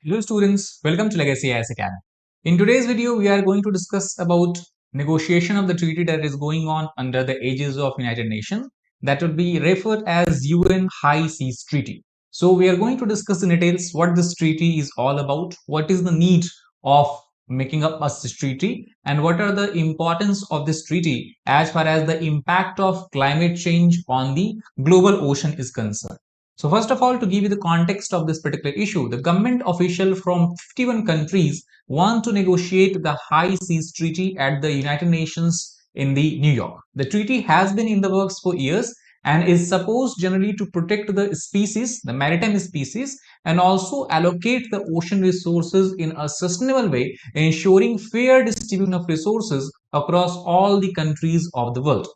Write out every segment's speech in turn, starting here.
Hello students, welcome to Legacy IS Academy. In today's video, we are going to discuss about negotiation of the treaty that is going on under the aegis of United Nations that would be referred as UN High Seas Treaty. So we are going to discuss in details what this treaty is all about, what is the need of making up this treaty, and what are the importance of this treaty as far as the impact of climate change on the global ocean is concerned. So first of all, to give you the context of this particular issue, the government official from 51 countries want to negotiate the High Seas Treaty at the United Nations in the New York. The treaty has been in the works for years and is supposed generally to protect the species, the maritime species, and also allocate the ocean resources in a sustainable way, ensuring fair distribution of resources across all the countries of the world.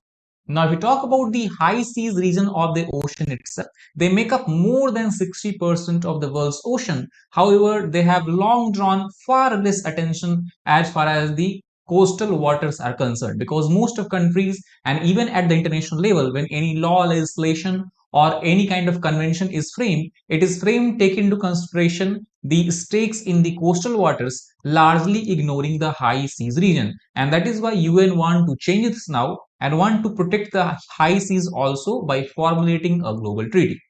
Now, if we talk about the high seas region of the ocean itself, they make up more than 60% of the world's ocean. However, they have long drawn far less attention as far as the coastal waters are concerned, because most of countries and even at the international level, when any law, legislation or any kind of convention is framed, it is framed taking into consideration the stakes in the coastal waters, largely ignoring the high seas region. And that is why UN want to change this now and want to protect the high seas also by formulating a global treaty.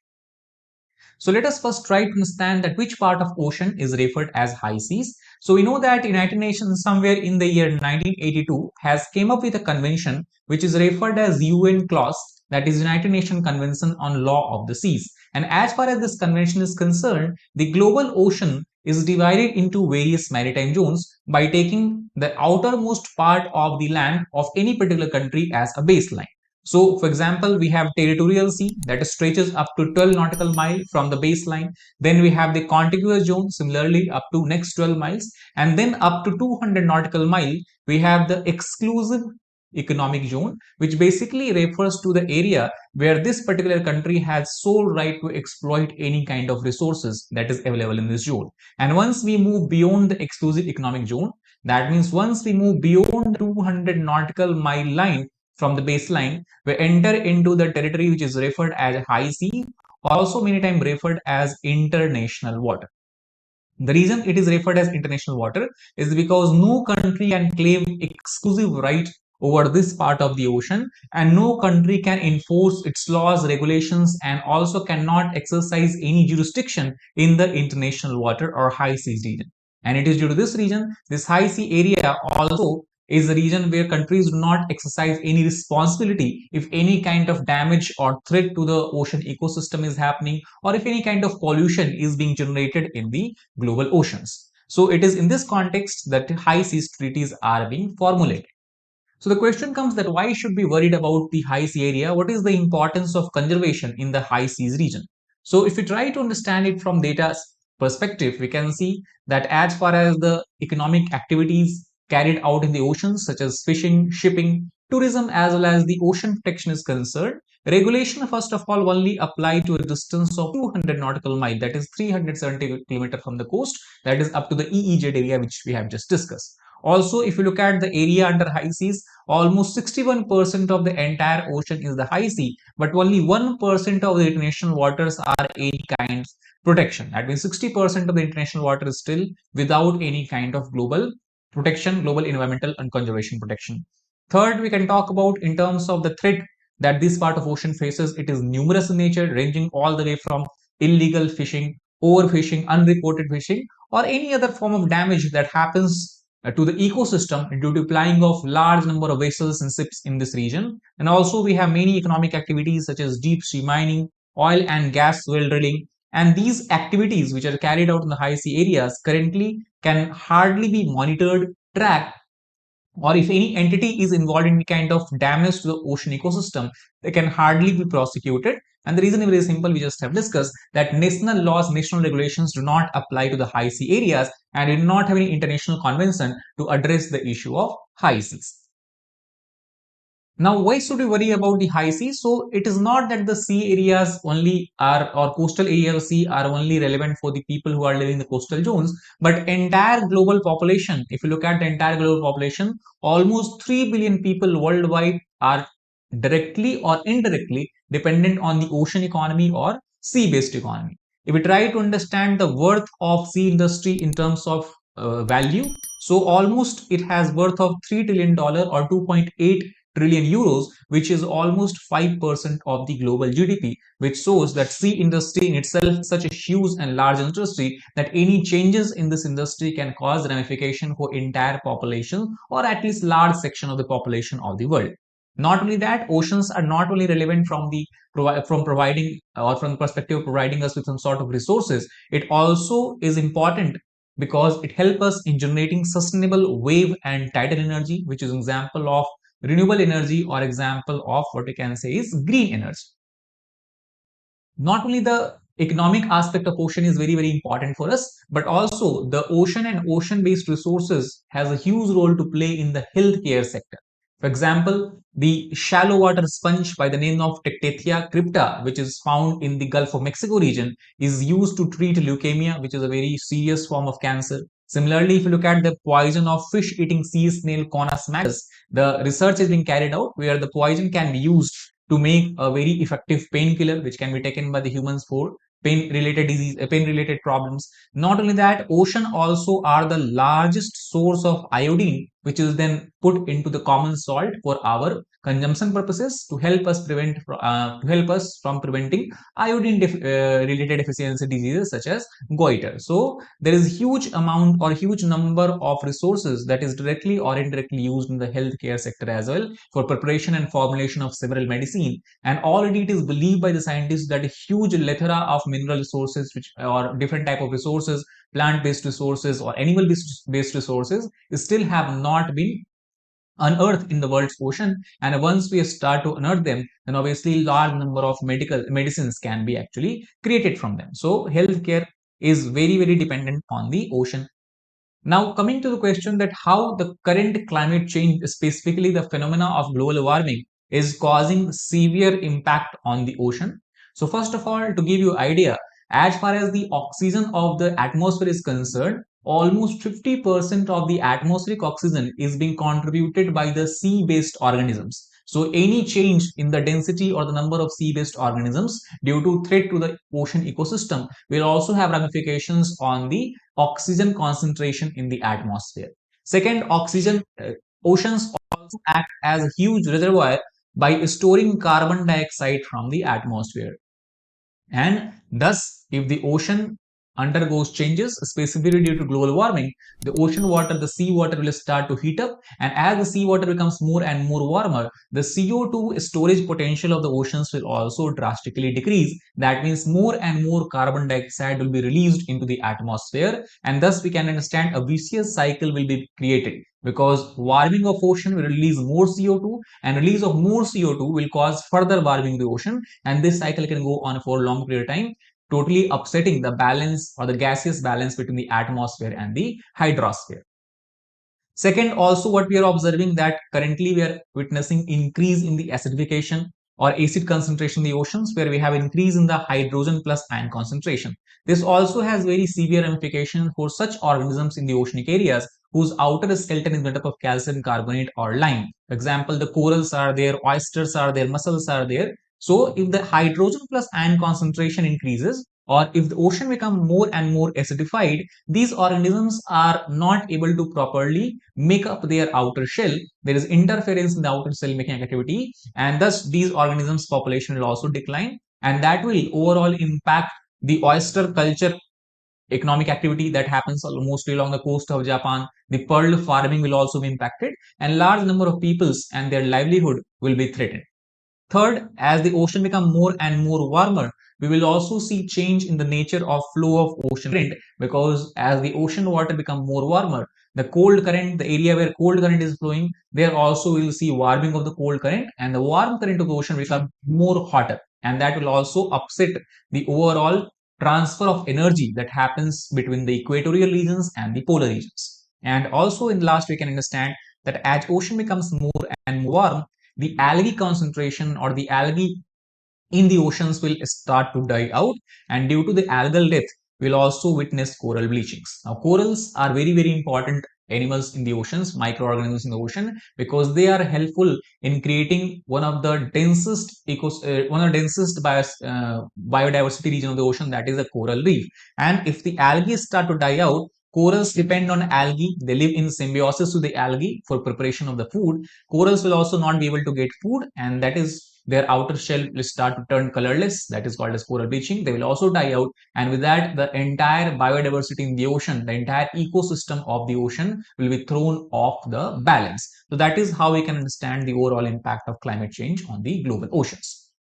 So let us first try to understand that which part of ocean is referred as high seas. So we know that United Nations somewhere in the year 1982 has came up with a convention which is referred as UN clause, that is United Nations Convention on Law of the Seas. And as far as this convention is concerned, the global ocean is divided into various maritime zones by taking the outermost part of the land of any particular country as a baseline. So, for example, we have territorial sea that stretches up to 12 nautical mile from the baseline. Then we have the contiguous zone, similarly up to next 12 miles, and then up to 200 nautical mile, we have the exclusive economic zone, which basically refers to the area where this particular country has sole right to exploit any kind of resources that is available in this zone. And once we move beyond the exclusive economic zone, that means once we move beyond 200 nautical mile line from the baseline, we enter into the territory which is referred as high sea, also many times referred as international water. The reason it is referred as international water is because no country can claim exclusive right over this part of the ocean, and no country can enforce its laws, regulations, and also cannot exercise any jurisdiction in the international water or high seas region. And it is due to this region, this high sea area also is a region where countries do not exercise any responsibility if any kind of damage or threat to the ocean ecosystem is happening, or if any kind of pollution is being generated in the global oceans. So it is in this context that high seas treaties are being formulated. So the question comes that why should be worried about the high sea area? What is the importance of conservation in the high seas region? So if we try to understand it from data perspective, we can see that as far as the economic activities carried out in the oceans, such as fishing, shipping, tourism, as well as the ocean protection is concerned, regulation first of all only apply to a distance of 200 nautical mile, that is 370 kilometers from the coast, that is up to the EEZ area which we have just discussed. Also, if you look at the area under high seas, almost 61% of the entire ocean is the high sea, but only 1% of the international waters are any kind of protection. That means 60% of the international water is still without any kind of global protection, global environmental and conservation protection. Third, we can talk about in terms of the threat that this part of ocean faces. It is numerous in nature, ranging all the way from illegal fishing, overfishing, unreported fishing, or any other form of damage that happens to the ecosystem due to flying of large number of vessels and ships in this region. And also we have many economic activities such as deep sea mining, oil and gas well drilling, and these activities which are carried out in the high sea areas currently can hardly be monitored, tracked, or if any entity is involved in any kind of damage to the ocean ecosystem, they can hardly be prosecuted. And the reason is very simple, we just have discussed that national laws, national regulations do not apply to the high sea areas, and we do not have any international convention to address the issue of high seas. Now, why should we worry about the high sea? So it is not that the sea areas only are, or coastal areas of sea are only relevant for the people who are living in the coastal zones, but entire global population. If you look at the entire global population, almost 3 billion people worldwide are directly or indirectly dependent on the ocean economy or sea-based economy. If we try to understand the worth of sea industry in terms of value, so almost it has worth of $3 trillion or 2.8 trillion euros, which is almost 5% of the global GDP, which shows that sea industry in itself is such a huge and large industry that any changes in this industry can cause ramification for entire population or at least large section of the population of the world. Not only that, oceans are not only relevant from the from providing or from the perspective of providing us with some sort of resources, it also is important because it helps us in generating sustainable wave and tidal energy, which is an example of renewable energy or example of what we can say is green energy. Not only the economic aspect of ocean is very important for us, but also the ocean and ocean based resources has a huge role to play in the healthcare sector. For example, the shallow water sponge by the name of Tectetia crypta, which is found in the Gulf of Mexico region, is used to treat leukemia, which is a very serious form of cancer. Similarly, if you look at the poison of fish eating sea snail Conus magnus, the research is being carried out where the poison can be used to make a very effective painkiller which can be taken by the humans for pain related disease, pain related problems. Not only that, ocean also are the largest source of iodine, which is then put into the common salt for our consumption purposes to help us from preventing iodine related deficiency diseases such as goiter. So there is huge amount or huge number of resources that is directly or indirectly used in the healthcare sector as well for preparation and formulation of several medicine. And already it is believed by the scientists that a huge plethora of mineral resources which or different type of resources, plant-based resources or animal-based resources still have not been unearthed in the world's ocean, and once we start to unearth them, then obviously large number of medical medicines can be actually created from them. So healthcare is very dependent on the ocean. Now, coming to the question that how the current climate change, specifically the phenomena of global warming, is causing severe impact on the ocean. So, first of all, to give you idea, as far as the oxygen of the atmosphere is concerned, almost 50% of the atmospheric oxygen is being contributed by the sea-based organisms. So, any change in the density or the number of sea-based organisms due to threat to the ocean ecosystem will also have ramifications on the oxygen concentration in the atmosphere. Second, oceans also act as a huge reservoir by storing carbon dioxide from the atmosphere. And thus, if the ocean undergoes changes, specifically due to global warming, the ocean water, the sea water will start to heat up. And as the sea water becomes more and more warmer, the CO2 storage potential of the oceans will also drastically decrease. That means more and more carbon dioxide will be released into the atmosphere. And thus, we can understand a vicious cycle will be created because warming of ocean will release more CO2 and release of more CO2 will cause further warming of the ocean, and this cycle can go on for a long period of time, totally upsetting the balance or the gaseous balance between the atmosphere and the hydrosphere. Second, also what we are observing that currently we are witnessing increase in the acidification or acid concentration in the oceans, where we have increase in the hydrogen plus ion concentration. This also has very severe ramifications for such organisms in the oceanic areas whose outer skeleton is made up of calcium carbonate or lime. For example, the corals are there, oysters are there, mussels are there. So if the hydrogen plus ion concentration increases, or if the ocean become more and more acidified, these organisms are not able to properly make up their outer shell. There is interference in the outer cell making activity, and thus these organisms population will also decline, and that will overall impact the oyster culture economic activity that happens mostly along the coast of Japan. The pearl farming will also be impacted, and large number of peoples and their livelihood will be threatened. Third, as the ocean become more and more warmer, we will also see change in the nature of flow of ocean current, because as the ocean water become more warmer, the cold current, the area where cold current is flowing, there also we will see warming of the cold current, and the warm current of the ocean become more hotter, and that will also upset the overall transfer of energy that happens between the equatorial regions and the polar regions. And also in last, we can understand that as ocean becomes more and more warm, the algae concentration or the algae in the oceans will start to die out, and due to the algal death, we'll also witness coral bleachings. Now, corals are very important animals in the oceans, microorganisms in the ocean, because they are helpful in creating one of the densest biodiversity region of the ocean, that is a coral reef. And if the algae start to die out, corals depend on algae. They live in symbiosis with the algae for preparation of the food. Corals will also not be able to get food, and that is their outer shell will start to turn colorless. That is called as coral bleaching. They will also die out, and with that, the entire biodiversity in the ocean, the entire ecosystem of the ocean will be thrown off the balance. So that is how we can understand the overall impact of climate change on the global oceans.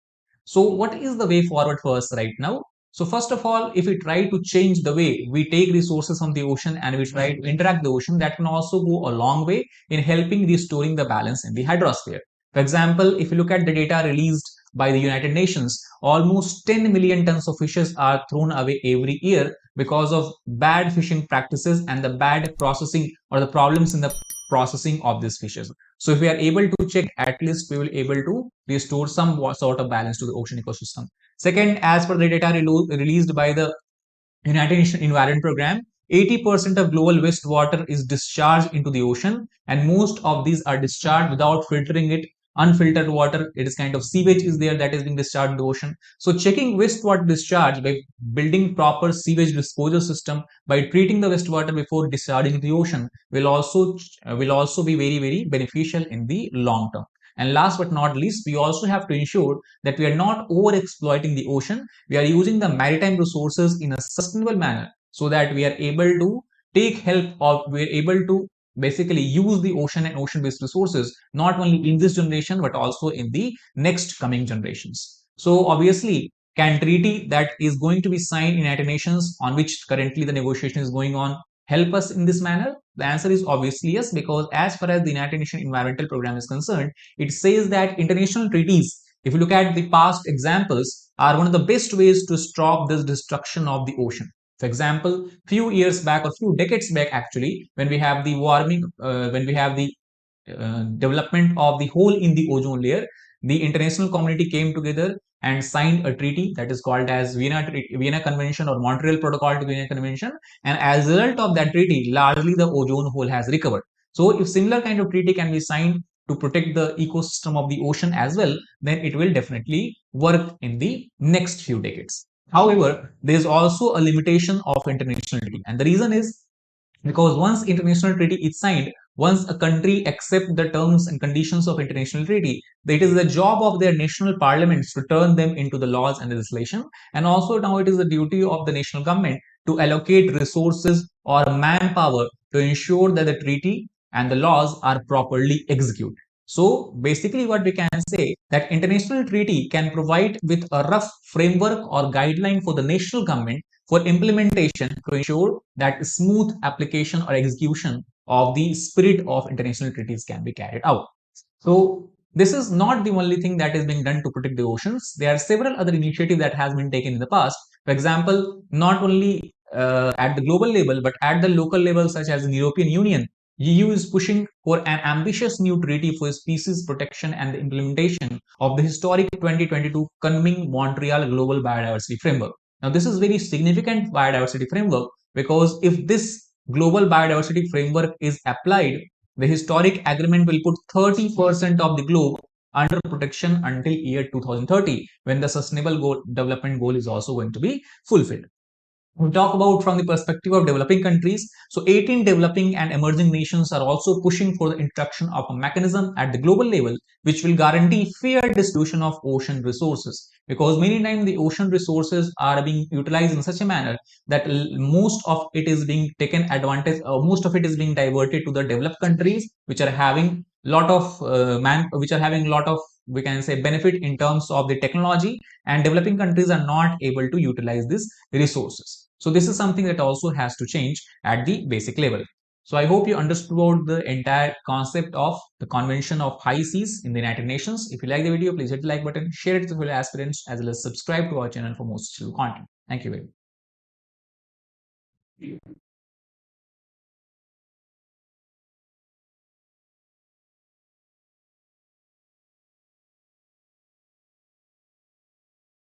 So what is the way forward for us right now? So first of all, if we try to change the way we take resources from the ocean and we try to interact with the ocean, that can also go a long way in helping restoring the balance in the hydrosphere. For example, if you look at the data released by the United Nations, almost 10 million tons of fishes are thrown away every year because of bad fishing practices and the bad processing or the problems in the processing of these fishes. So if we are able to check, at least we will able to restore some sort of balance to the ocean ecosystem. Second, as per the data released by the United Nations Environment Program, 80% of global wastewater is discharged into the ocean, and most of these are discharged without filtering it. Unfiltered water, it is kind of sewage is there that is being discharged in the ocean. So checking wastewater discharge by building proper sewage disposal system, by treating the wastewater before discharging into the ocean, will also be very beneficial in the long term. And last but not least, we also have to ensure that we are not over exploiting the ocean. We are using the maritime resources in a sustainable manner so that we are able to take help, or we are able to basically use the ocean and ocean based resources not only in this generation but also in the next coming generations. So obviously, can treaty that is going to be signed in United Nations, on which currently the negotiation is going on, help us in this manner? The answer is obviously yes, because as far as the United Nations Environmental Program is concerned, it says that international treaties, if you look at the past examples, are one of the best ways to stop this destruction of the ocean. For example, few years back or few decades back, actually, when we have the warming, when we have the development of the hole in the ozone layer, the international community came together and signed a treaty that is called as Vienna Convention or Montreal Protocol to Vienna Convention. And as a result of that treaty, largely the ozone hole has recovered. So if similar kind of treaty can be signed to protect the ecosystem of the ocean as well, then it will definitely work in the next few decades. However, there is also a limitation of international treaty, and the reason is because once international treaty is signed, once a country accepts the terms and conditions of international treaty, it is the job of their national parliaments to turn them into the laws and legislation. And also now it is the duty of the national government to allocate resources or manpower to ensure that the treaty and the laws are properly executed. So basically what we can say, that international treaty can provide with a rough framework or guideline for the national government for implementation to ensure that smooth application or execution of the spirit of international treaties can be carried out. So this is not the only thing that is being done to protect the oceans. There are several other initiatives that has been taken in the past. For example, not only at the global level, but at the local level, such as the European Union, EU is pushing for an ambitious new treaty for species protection and the implementation of the historic 2022 Kunming Montreal Global Biodiversity Framework. Now, this is very significant biodiversity framework, because if this global biodiversity framework is applied, the historic agreement will put 30% of the globe under protection until year 2030, when the development goal is also going to be fulfilled. We talk about from the perspective of developing countries. So 18 developing and emerging nations are also pushing for the introduction of a mechanism at the global level which will guarantee fair distribution of ocean resources, because many times the ocean resources are being utilized in such a manner that most of it is being taken advantage, most of it is being diverted to the developed countries, which are having lot of which are having lot of, we can say, benefit in terms of the technology, and developing countries are not able to utilize these resources. So this is something that also has to change at the basic level. So I hope you understood the entire concept of the Convention of High Seas in the United Nations. If you like the video, please hit the like button, share it with fellow aspirants, as well as subscribe to our channel for more such content. Thank you very much.